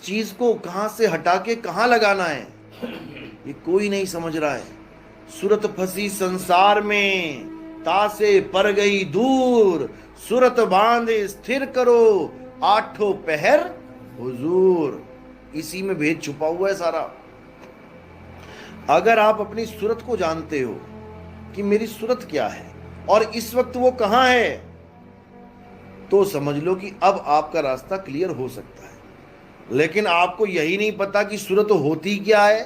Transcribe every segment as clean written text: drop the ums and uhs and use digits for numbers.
किस चीज को कहां से हटा के कहां लगाना है, ये कोई नहीं समझ रहा है। सूरत फंसी संसार में, तासे पर गई दूर, सूरत बांधे स्थिर करो, आठों पहर हुजूर। इसी में भेद छुपा हुआ है सारा। अगर आप अपनी सूरत को जानते हो कि मेरी सूरत क्या है और इस वक्त वो कहां है, तो समझ लो कि अब आपका रास्ता क्लियर हो सकता है। लेकिन आपको यही नहीं पता कि सूरत होती क्या है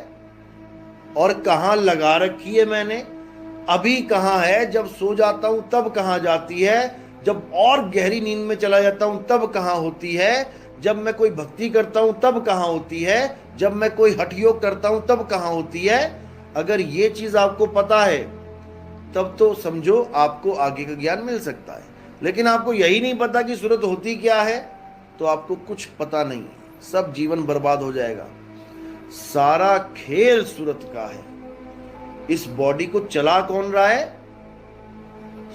और कहां लगा रखी है मैंने, अभी कहां है, जब सो जाता हूं तब कहां जाती है, जब और गहरी नींद में चला जाता हूं तब कहां होती है, जब मैं कोई भक्ति करता हूं तब कहां होती है, जब मैं कोई हठ योग करता हूं तब कहां होती है। अगर ये चीज आपको पता है तब तो समझो आपको आगे का ज्ञान मिल सकता है। लेकिन आपको यही नहीं पता कि सूरत होती क्या है, तो आपको कुछ पता नहीं, सब जीवन बर्बाद हो जाएगा। सारा खेल सूरत का है। इस बॉडी को चला कौन रहा है?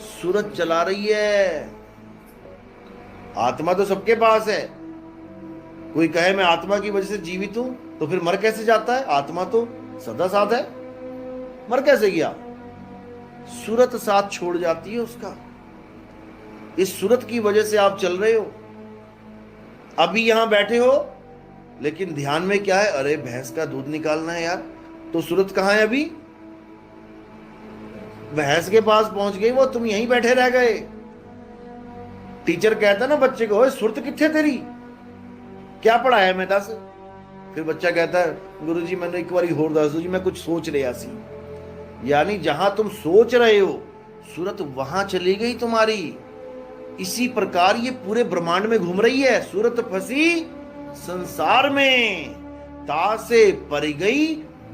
सूरत चला रही है। आत्मा तो सबके पास है। कोई कहे मैं आत्मा की वजह से जीवित हूं, तो फिर मर कैसे जाता है? आत्मा तो सदा साथ है, मर कैसे गया? सूरत साथ छोड़ जाती है उसका। इस सूरत की वजह से आप चल रहे हो। अभी यहां बैठे हो, लेकिन ध्यान में क्या है? अरे भैंस का दूध निकालना है यार। तो सूरत कहां है? अभी भैंस के पास पहुंच गई वो, तुम यहीं बैठे रह गए। टीचर कहता ना बच्चे को, सुरत किथे तेरी, क्या पढ़ाया मैं दस? फिर बच्चा कहता है गुरुजी मैंने एक बार होर दस दो जी, मैं कुछ सोच रहा सी। यानी जहां तुम सोच रहे हो सूरत वहां चली गई तुम्हारी। इसी प्रकार ये पूरे ब्रह्मांड में घूम रही है। सूरत फंसी संसार में, तासे पर गई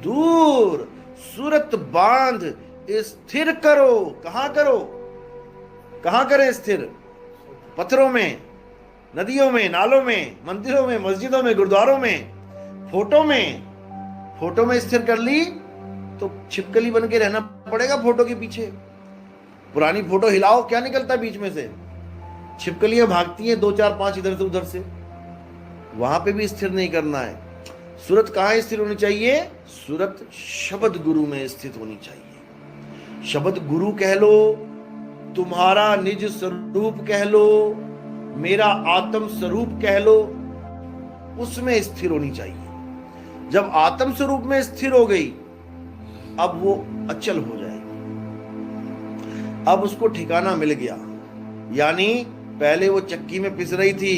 दूर, सूरत बांध स्थिर करो। कहां करो? कहां करें स्थिर? पत्थरों में, नदियों में, नालों में, मंदिरों में, मस्जिदों में, गुरुद्वारों में, फोटो में। फोटो में स्थिर कर ली तो छिपकली बन के रहना पड़ेगा फोटो के पीछे। पुरानी फोटो हिलाओ, क्या निकलता है बीच में से? छिपकलियां भागती हैं, 2 4 5 इधर से उधर से। वहां पे भी स्थिर नहीं करना है। सूरत कहां स्थिर होनी चाहिए? सूरत शब्द गुरु में स्थित होनी चाहिए। शब्द गुरु कह लो, तुम्हारा निज स्वरूप कह लो, मेरा आत्म स्वरूप कह लो, उसमें स्थिर होनी चाहिए। जब आत्म स्वरूप में स्थिर हो गई, अब वो अचल हो जाएगी। अब उसको ठिकाना मिल गया। यानी पहले वो चक्की में पिस रही थी,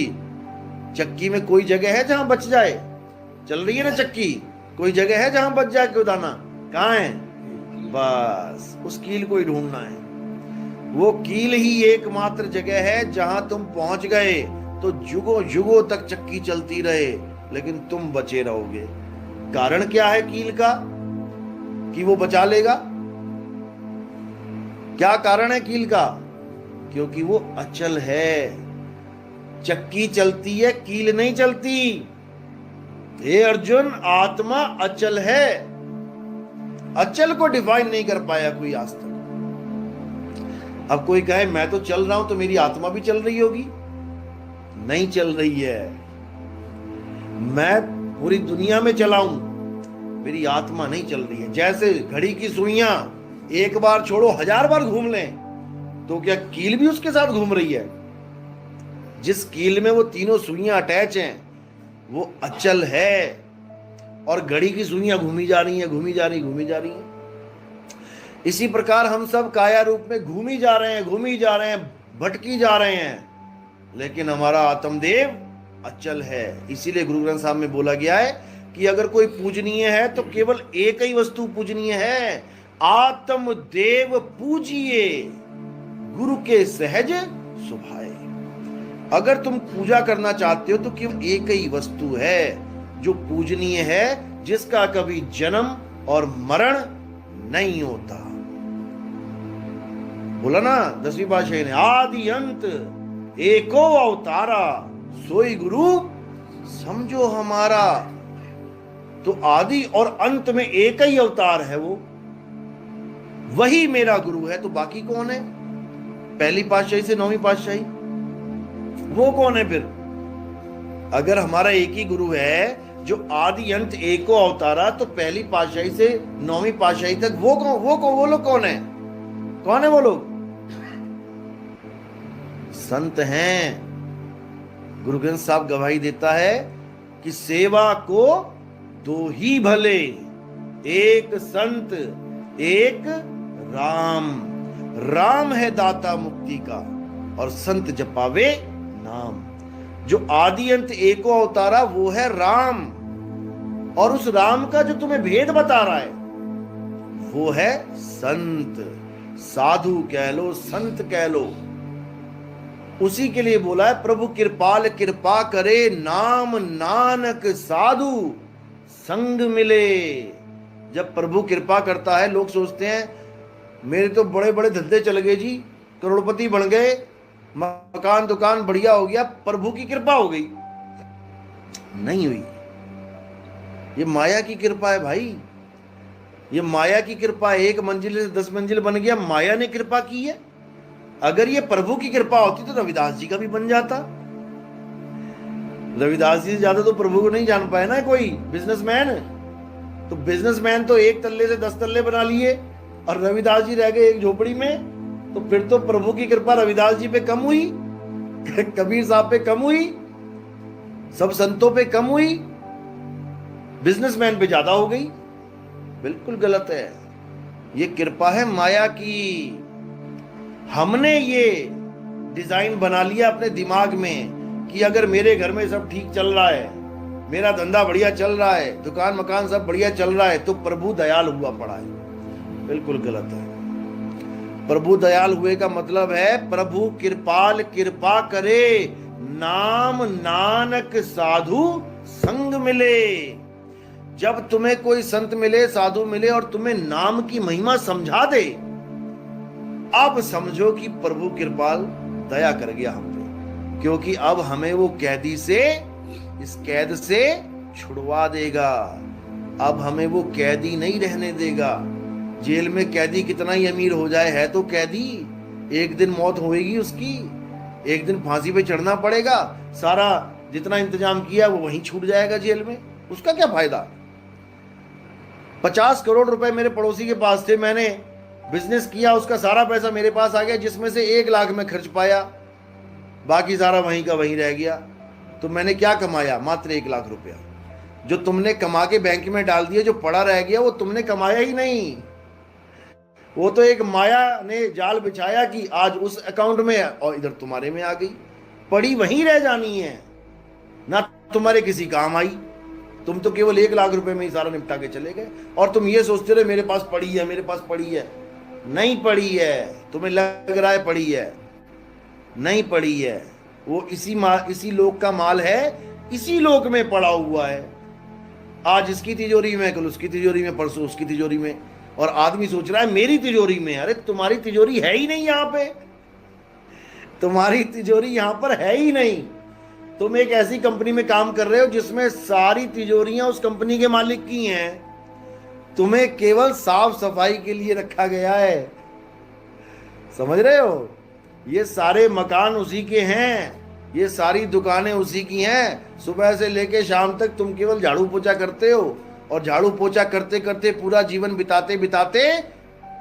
चक्की में कोई जगह है जहां बच जाए? चल रही है ना चक्की, कोई जगह है जहां बच जाए कोई दाना? कहां है? बस उस कील को ही ढूंढना है। वो कील ही एकमात्र जगह है जहां तुम पहुंच गए तो जुगों जुगों तक चक्की चलती रहे, लेकिन तुम बचे रहोगे। कारण क्या है कील का कि वो बचा लेगा? क्या कारण है कील का? क्योंकि वो अचल है। चक्की चलती है, कील नहीं चलती। हे अर्जुन, आत्मा अचल है। अचल को डिफाइन नहीं कर पाया कोई आज तक। अब कोई कहे मैं तो चल रहा हूं तो मेरी आत्मा भी चल रही होगी। नहीं चल रही है। मैं पूरी दुनिया में चला हूं, मेरी आत्मा नहीं चल रही है। जैसे घड़ी की सुइयां एक बार छोड़ो 1000 बार घूम लें, तो क्या कील भी उसके साथ घूम रही है? जिस कील में वो तीनों सुइयां अटैच हैं वो अचल है, और घड़ी की सुइयां घूमी जा रही हैं, घूमी जा रही, घूमी जा रही हैं। इसी प्रकार हम सब काया रूप में घूमी जा रहे हैं, घूमी जा रहे हैं, भटकी जा रहे हैं, लेकिन हमारा आत्मदेव अचल है। इसीलिए गुरु ग्रंथ साहब में बोला गया है कि अगर कोई पूजनीय है तो केवल एक ही वस्तु पूजनीय है, आत्मदेव पूजिए, गुरु के सहज सुभाए। अगर तुम पूजा करना चाहते हो तो केवल एक ही वस्तु है जो पूजनीय है, जिसका कभी जन्म और मरण नहीं होता। बोला ना 10वीं पातशाही ने, आदि अंत एको अवतारा, सोई गुरु समझो हमारा। तो आदि और अंत में एक ही अवतार है, वो वही मेरा गुरु है। तो बाकी कौन है? पहली पातशाही से 9वीं पातशाही, वो कौन है फिर? अगर हमारा एक ही गुरु है जो आदि अंत एको अवतारा, तो पहली पातशाही से 9वीं पातशाही तक वो लोग कौन है? कौन है वो लोग? संत हैं। गुरु ग्रंथ साहब गवाही देता है कि सेवा को दो ही भले, एक संत एक राम। राम है दाता मुक्ति का और संत जपावे नाम। जो आदि अंत एको अवतारा वो है राम, और उस राम का जो तुम्हें भेद बता रहा है वो है संत। साधु कह लो, संत कह लो, उसी के लिए बोला है प्रभु कृपाल कृपा करे, नाम नानक साधु संग मिले। जब प्रभु कृपा करता है, लोग सोचते हैं मेरे तो बड़े बड़े धंधे चल गए जी, करोड़पति बन गए, मकान दुकान बढ़िया हो गया, प्रभु की कृपा हो गई। नहीं हुई। ये माया की कृपा है भाई, ये माया की कृपा। 1 मंजिल से 10 मंजिल बन गया, माया ने कृपा की है। अगर ये प्रभु की कृपा होती तो रविदास जी का भी बन जाता। रविदास जी से ज्यादा तो प्रभु को नहीं जान पाए ना कोई बिजनेसमैन। तो बिजनेसमैन तो 1 तल्ले से 10 तल्ले बना लिए, और रविदास जी रह गए एक झोपड़ी में। तो फिर तो प्रभु की कृपा रविदास जी पे कम हुई, कबीर साहब पे कम हुई, सब संतों पे कम हुई, बिजनेसमैन पे ज्यादा हो गई। बिल्कुल गलत है। ये कृपा है माया की। हमने ये डिजाइन बना लिया अपने दिमाग में कि अगर मेरे घर में सब ठीक चल रहा है, मेरा धंधा बढ़िया चल रहा है, दुकान मकान सब बढ़िया चल रहा है, तो प्रभु दयाल हुआ पड़ा है। बिल्कुल गलत है। प्रभु दयाल हुए का मतलब है प्रभु कृपाल कृपा करे, नाम नानक साधु संग मिले। जब तुम्हें कोई संत मिले, साधु मिले, और तुम्हें नाम की महिमा समझा दे, अब समझो कि प्रभु कृपाल दया कर गया हम पे, क्योंकि अब हमें वो कैदी से, इस कैद से छुड़वा देगा। अब हमें वो कैदी नहीं रहने देगा। जेल में कैदी कितना ही अमीर हो जाए, है तो कैदी। एक दिन मौत होएगी उसकी, एक दिन फांसी पे चढ़ना पड़ेगा, सारा जितना इंतजाम किया वो वहीं छूट जाएगा जेल में। उसका क्या फायदा? 50 करोड़ रुपए मेरे पड़ोसी के पास थे, मैंने बिजनेस किया, उसका सारा पैसा मेरे पास आ गया, जिसमें से 1 लाख में खर्च पाया, बाकी सारा वहीं का वहीं रह गया। तो मैंने क्या कमाया? मात्र 1 लाख रुपया। जो तुमने कमा के बैंक में डाल दिया, जो पड़ा रह गया, वो तुमने कमाया ही नहीं। वो तो एक माया ने जाल बिछाया कि आज उस अकाउंट में और इधर तुम्हारे में आ गई, पड़ी वहीं रह जानी है, ना तुम्हारे किसी काम आई। तुम तो केवल 1 लाख रुपए में ही सारा निपटा के चले गए, और तुम ये सोचते रहे मेरे पास पड़ी है, मेरे पास पड़ी है। नहीं पड़ी है, तुम्हें लग रहा है पड़ी है, नहीं पड़ी है। वो इसी लोक का माल है, इसी लोक में पड़ा हुआ है। आज इसकी तिजोरी में, कल उसकी तिजोरी में, परसों उसकी तिजोरी में, और आदमी सोच रहा है मेरी तिजोरी में। अरे तुम्हारी तिजोरी है ही नहीं यहां पे, तुम्हारी तिजोरी यहां पर है ही नहीं। तुम एक ऐसी कंपनी में काम कर रहे हो जिसमें सारी तिजोरियां उस कंपनी के मालिक की हैं। तुम्हें केवल साफ सफाई के लिए रखा गया है, समझ रहे हो? ये सारे मकान उसी के हैं, ये सारी दुकानें उसी की हैं। सुबह से लेके शाम तक तुम केवल झाड़ू पोछा करते हो, और झाड़ू पोछा करते करते पूरा जीवन बिताते बिताते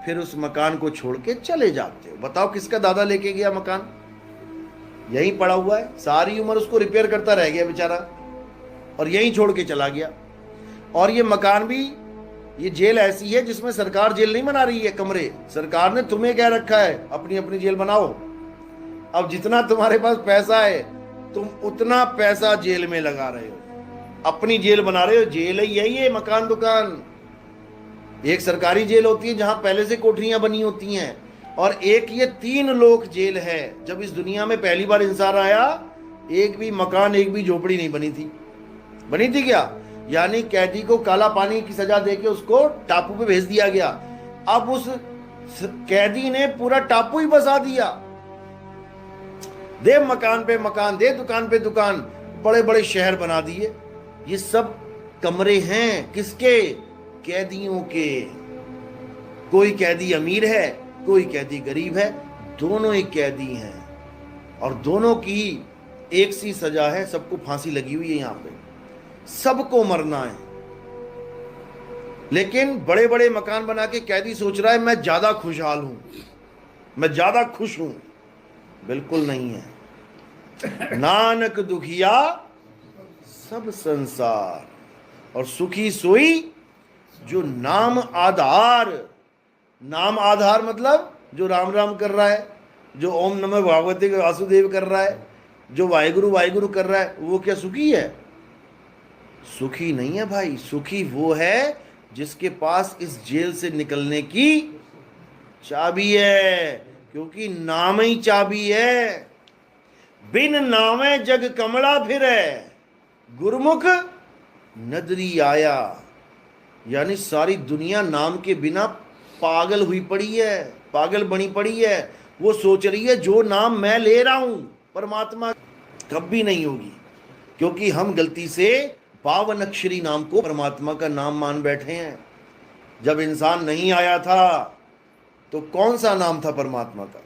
फिर उस मकान को छोड़ के चले जाते हो। बताओ किसका दादा लेके गया मकान? यहीं पड़ा हुआ है, सारी उम्र उसको रिपेयर करता रह गया बेचारा, और यहीं छोड़ के चला गया। और ये मकान भी, ये जेल ऐसी है जिसमें सरकार जेल नहीं बना रही है कमरे, सरकार ने तुम्हें क्या रखा है, अपनी अपनी जेल बनाओ। अब जितना तुम्हारे पास पैसा है, तुम उतना पैसा जेल में लगा रहे हो, अपनी जेल बना रहे हो। जेल ही है ये मकान दुकान। एक सरकारी जेल होती है जहां पहले से कोठरियां बनी होती हैं, और एक ये 3 लोक जेल है। जब इस दुनिया में पहली बार इंसान आया, एक भी मकान, एक भी झोपड़ी नहीं बनी थी। बनी थी क्या? यानी कैदी को काला पानी की सजा देके उसको टापू पे भेज दिया गया। अब उस कैदी ने पूरा टापू ही बसा दिया। दे मकान पे मकान, दे दुकान पे दुकान, बड़े बड़े शहर बना दिए। ये सब कमरे हैं किसके? कैदियों के। कोई कैदी अमीर है, कोई कैदी गरीब है, दोनों ही कैदी हैं, और दोनों की एक सी सजा है, सबको फांसी लगी हुई है यहां पे, सबको मरना है। लेकिन बड़े बड़े मकान बना के कैदी सोच रहा है मैं ज्यादा खुशहाल हूं, मैं ज्यादा खुश हूं। बिल्कुल नहीं है। नानक दुखिया सब संसार, और सुखी सोई जो नाम आधार। नाम आधार मतलब जो राम राम कर रहा है, जो ओम नमः भगवते वासुदेव कर रहा है, जो वाहिगुरु वाहिगुरु कर रहा है, वो क्या सुखी है? सुखी नहीं है भाई। सुखी वो है जिसके पास इस जेल से निकलने की चाबी है, क्योंकि नाम ही चाबी है। बिन नामे जग कमला फिरे, गुरमुख नदरी आया। यानी सारी दुनिया नाम के बिना पागल हुई पड़ी है, पागल बनी पड़ी है। वो सोच रही है जो नाम मैं ले रहा हूं परमात्मा कभी नहीं होगी, क्योंकि हम गलती से 52 अक्षरी नाम को परमात्मा का नाम मान बैठे हैं। जब इंसान नहीं आया था तो कौन सा नाम था परमात्मा का?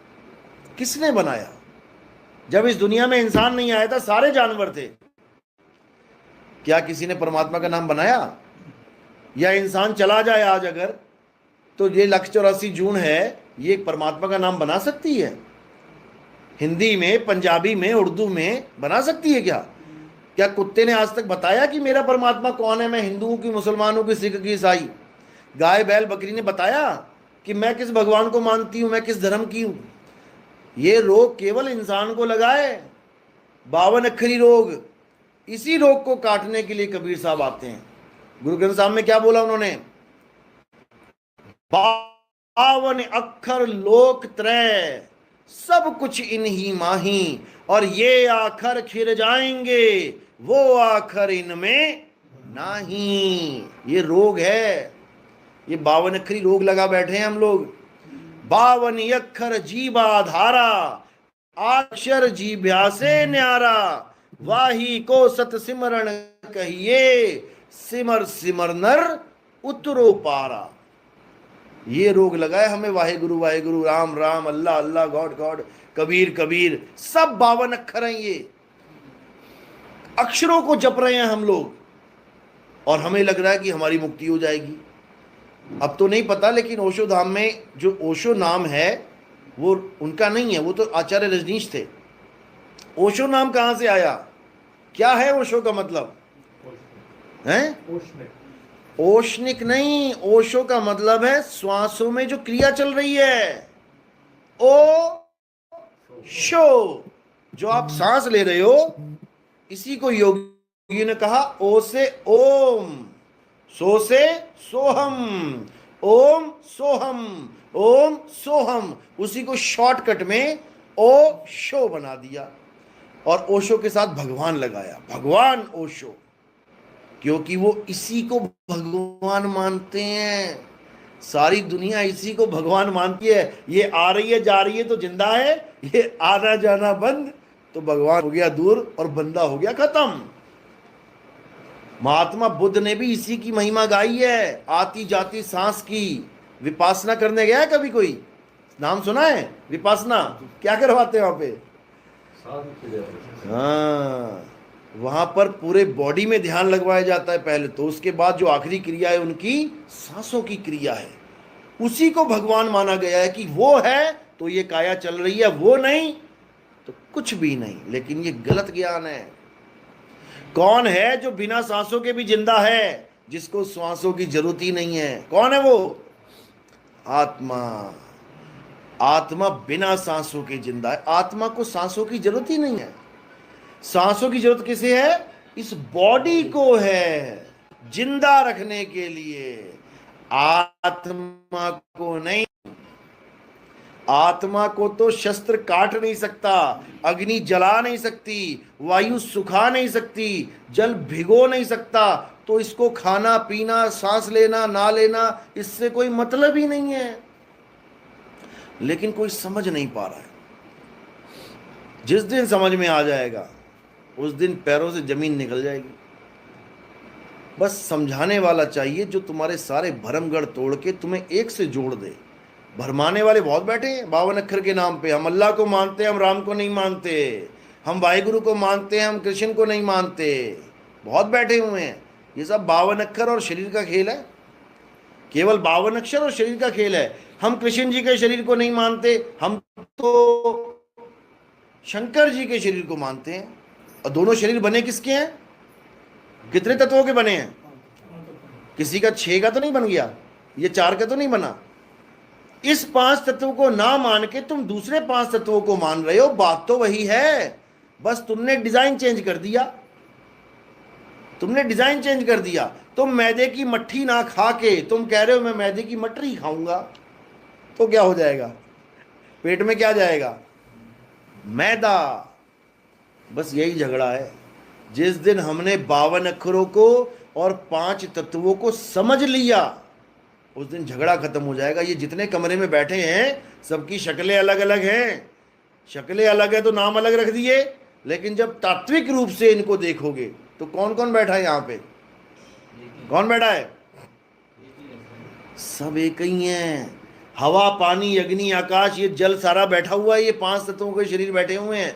किसने बनाया? जब इस दुनिया में इंसान नहीं आया था सारे जानवर थे। क्या किसी ने परमात्मा का नाम बनाया? या इंसान चला जाए आज अगर, तो ये 184 जून है, ये परमात्मा का नाम बना सकती है? हिंदी में, पंजाबी में, उर्दू में बना सकती है क्या? क्या कुत्ते ने आज तक बताया कि मेरा परमात्मा कौन है? मैं हिंदू हूं कि मुसलमान हूं कि सिख की ईसाई? गाय बैल बकरी ने बताया कि मैं किस भगवान को मानती हूं, मैं किस धर्म की हूं? ये रोग केवल इंसान को लगा है, 52 अक्षरी रोग। इसी रोग को काटने के लिए कबीर साहब आते हैं। गुरु ग्रंथ साहब में क्या बोला उन्होंने? 52 अक्षर लोक त्रय, सब कुछ इन्हीं माही, और ये आखर खिर जाएंगे, वो आखर इनमें नहीं। ये रोग है, ये 52 अक्षरी रोग लगा बैठे हैं हम लोग। 52 अक्षर जीवा धारा, अक्षर जीभ्या से न्यारा, वाही को सत सिमरण कहिए, सिमर सिमर नर उतरो पारा। ये रोग लगा है हमें। वाहेगुरु वाहेगुरु, राम राम, अल्लाह अल्लाह, गॉड गॉड, कबीर कबीर, सब 52 अक्षर हैं। ये अक्षरों को जप रहे हैं हम लोग, और हमें लग रहा है कि हमारी मुक्ति हो जाएगी। अब तो नहीं पता, लेकिन ओशो धाम में जो ओशो नाम है वो उनका नहीं है, वो तो आचार्य रजनीश थे। ओशो नाम कहां से आया? क्या है ओशो का मतलब? है ओशनिक नहीं, ओशो का मतलब है श्वासों में जो क्रिया चल रही है। ओ शो, जो आप सांस ले रहे हो, इसी को योगी ने कहा ओ से ओम, सो से सोहम, ओम सोहम, ओम सोहम। उसी को शॉर्टकट में ओ शो बना दिया, और ओशो के साथ भगवान लगाया, भगवान ओशो, क्योंकि वो इसी को भगवान मानते हैं। सारी दुनिया इसी को भगवान मानती है। ये आ रही है जा रही है तो जिंदा है, ये आना जाना बंद तो भगवान हो गया दूर और बंदा हो गया खत्म। महात्मा बुद्ध ने भी इसी की महिमा गाई है, आती जाती सांस की। विपासना करने गया है कभी कोई? नाम सुना है विपासना? क्या करवाते हैं वहां पे? हाँ, वहां पर पूरे बॉडी में ध्यान लगवाया जाता है पहले तो, उसके बाद जो आखिरी क्रिया है उनकी सांसों की क्रिया है। उसी को भगवान माना गया है कि वो है तो ये काया चल रही है, वो नहीं तो कुछ भी नहीं। लेकिन ये गलत ज्ञान है। कौन है जो बिना सांसों के भी जिंदा है, जिसको सांसों की जरूरत ही नहीं है? कौन है वो? आत्मा। आत्मा बिना सांसों के जिंदा है। आत्मा को सांसों की जरूरत ही नहीं है। सांसों की जरूरत किसे है? इस बॉडी को है, जिंदा रखने के लिए, आत्मा को नहीं। आत्मा को तो शस्त्र काट नहीं सकता, अग्नि जला नहीं सकती, वायु सुखा नहीं सकती, जल भिगो नहीं सकता, तो इसको खाना पीना, सांस लेना ना लेना, इससे कोई मतलब ही नहीं है। लेकिन कोई समझ नहीं पा रहा है। जिस दिन समझ में आ जाएगा उस दिन पैरों से जमीन निकल जाएगी। बस समझाने वाला चाहिए जो तुम्हारे सारे भरमगढ़ तोड़ के तुम्हें एक से जोड़ दे। भरमाने वाले बहुत बैठे हैं 52 अक्षर के नाम पे। हम अल्लाह को मानते हैं, हम राम को नहीं मानते। हम वाहिगुरु को मानते हैं, हम कृष्ण को नहीं मानते। बहुत बैठे हुए हैं। ये सब 52 अक्षर और शरीर का खेल है, केवल 52 अक्षर और शरीर का खेल है। हम कृष्ण जी के शरीर को नहीं मानते, हम तो शंकर जी के शरीर को मानते हैं। और दोनों शरीर बने किसके हैं? कितने तत्वों के बने हैं? किसी का 6 का तो नहीं बन गया, ये 4 का तो नहीं बना। इस 5 तत्वों को ना मान के तुम दूसरे 5 तत्वों को मान रहे हो। बात तो वही है, बस तुमने डिजाइन चेंज कर दिया। तुमने डिजाइन चेंज कर दिया। तुम मैदे की मट्ठी ना खा के तुम कह रहे हो मैं मैदे की मटरी खाऊंगा, तो क्या हो जाएगा? पेट में क्या जाएगा? मैदा। बस यही झगड़ा है। जिस दिन हमने 52 अक्षरों को और 5 तत्वों को समझ लिया, उस दिन झगड़ा खत्म हो जाएगा। ये जितने कमरे में बैठे हैं सबकी शक्लें अलग अलग हैं। शक्लें अलग है तो नाम अलग रख दिए, लेकिन जब तात्विक रूप से इनको देखोगे तो कौन कौन बैठा है यहाँ पे? कौन बैठा है? सब एक ही हैं। हवा, पानी, अग्नि, आकाश, ये जल सारा बैठा हुआ है। ये 5 तत्वों के शरीर बैठे हुए हैं,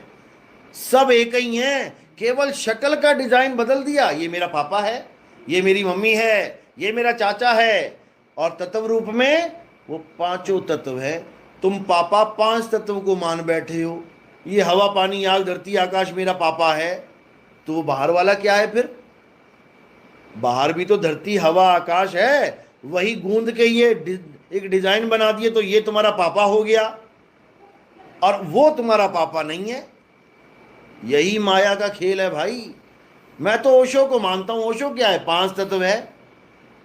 सब एक ही हैं। केवल शक्ल का डिजाइन बदल दिया। ये मेरा पापा है, ये मेरी मम्मी है, ये मेरा चाचा है, और तत्व रूप में वो 5 तत्व है। तुम पापा 5 तत्वों को मान बैठे हो। ये हवा, पानी, आग, धरती, आकाश मेरा पापा है, तो वो बाहर वाला क्या है फिर? बाहर भी तो धरती, हवा, आकाश है। वही गूंद के ये एक डिजाइन बना दिए तो ये तुम्हारा पापा हो गया, और वो तुम्हारा पापा नहीं है। यही माया का खेल है भाई। मैं तो ओशो को मानता हूं। ओशो क्या है? 5 तत्व है।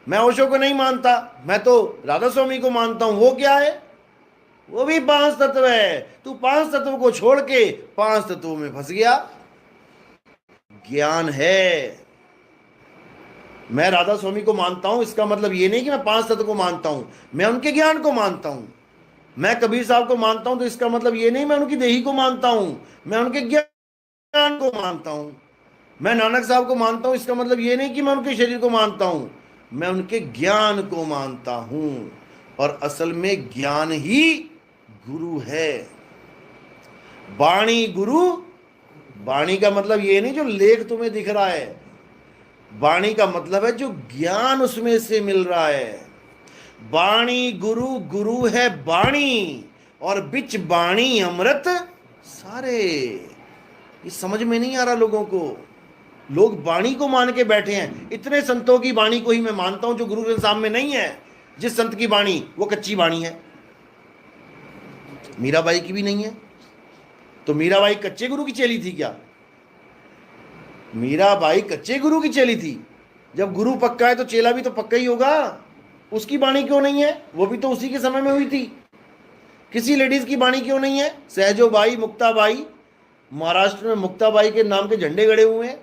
मैं ओशो को नहीं मानता, मैं तो राधा स्वामी को मानता हूं। वो क्या है? वो भी 5 तत्व है। तू 5 तत्वों को छोड़ के 5 तत्वों में फंस गया। ज्ञान है। मैं राधा स्वामी को मानता हूं, इसका मतलब ये नहीं कि मैं 5 तत्व को मानता हूं, मैं उनके ज्ञान को मानता हूं। मैं कबीर साहब को मानता हूं तो इसका मतलब ये नहीं मैं उनकी देही को मानता हूं, मैं उनके ज्ञान को मानता हूं। मैं नानक साहब को मानता हूं, इसका मतलब ये नहीं कि मैं उनके शरीर को मानता हूं, मैं उनके ज्ञान को मानता हूं। और असल में ज्ञान ही गुरु है। वाणी गुरु। वाणी का मतलब ये नहीं जो लेख तुम्हें दिख रहा है, वाणी का मतलब है जो ज्ञान उसमें से मिल रहा है। वाणी गुरु, गुरु है वाणी, और बिच वाणी अमृत सारे। ये समझ में नहीं आ रहा लोगों को। लोग वाणी को मान के बैठे हैं। इतने संतों की वाणी को ही मैं मानता हूं जो गुरु ग्रंथ साहब में नहीं है। जिस संत की वाणी वो कच्ची वाणी है। मीराबाई की भी नहीं है। तो मीराबाई कच्चे गुरु की चेली थी क्या? मीराबाई कच्चे गुरु की चेली थी। जब गुरु पक्का है तो चेला भी तो पक्का ही होगा। उसकी वाणी क्यों नहीं है? वो भी तो उसी के समय में हुई थी। किसी लेडीज की वाणी क्यों नहीं है? सहजोबाई, मुक्ताबाई, महाराष्ट्र में मुक्ताबाई के नाम के झंडे गड़े हुए हैं,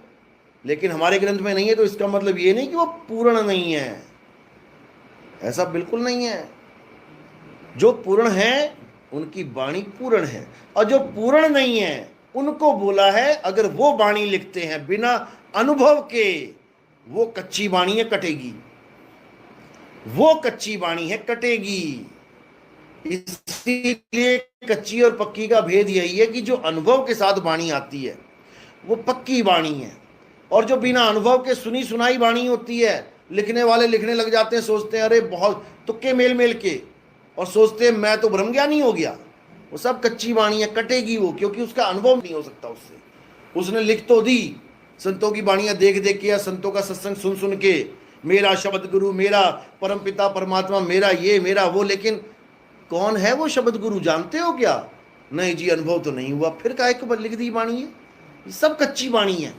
लेकिन हमारे ग्रंथ में नहीं है। तो इसका मतलब ये नहीं कि वो पूर्ण नहीं है, ऐसा बिल्कुल नहीं है। जो पूर्ण है उनकी वाणी पूर्ण है, और जो पूर्ण नहीं है उनको बोला है अगर वो वाणी लिखते हैं बिना अनुभव के, वो कच्ची वाणी है, कटेगी। वो कच्ची वाणी है, कटेगी। इसलिए कच्ची और पक्की का भेद यही है कि जो अनुभव के साथ वाणी आती है वो पक्की वाणी है, और जो बिना अनुभव के सुनी सुनाई वाणी होती है, लिखने वाले लिखने लग जाते हैं, सोचते हैं अरे बहुत तुक्के मेल मेल के, और सोचते हैं मैं तो ब्रह्मज्ञानी हो गया। वो सब कच्ची वाणी है, कटेगी वो, क्योंकि उसका अनुभव नहीं हो सकता उससे। उसने लिख तो दी संतों की वाणियां देख देख के या संतों का सत्संग सुन सुन के, मेरा शब्द गुरु, मेरा परम पिता परमात्मा, मेरा ये मेरा वो, लेकिन कौन है वो शब्द गुरु जानते हो क्या? नहीं जी, अनुभव तो नहीं हुआ। फिर काहे को लिख दी वाणी है? ये सब कच्ची वाणी है।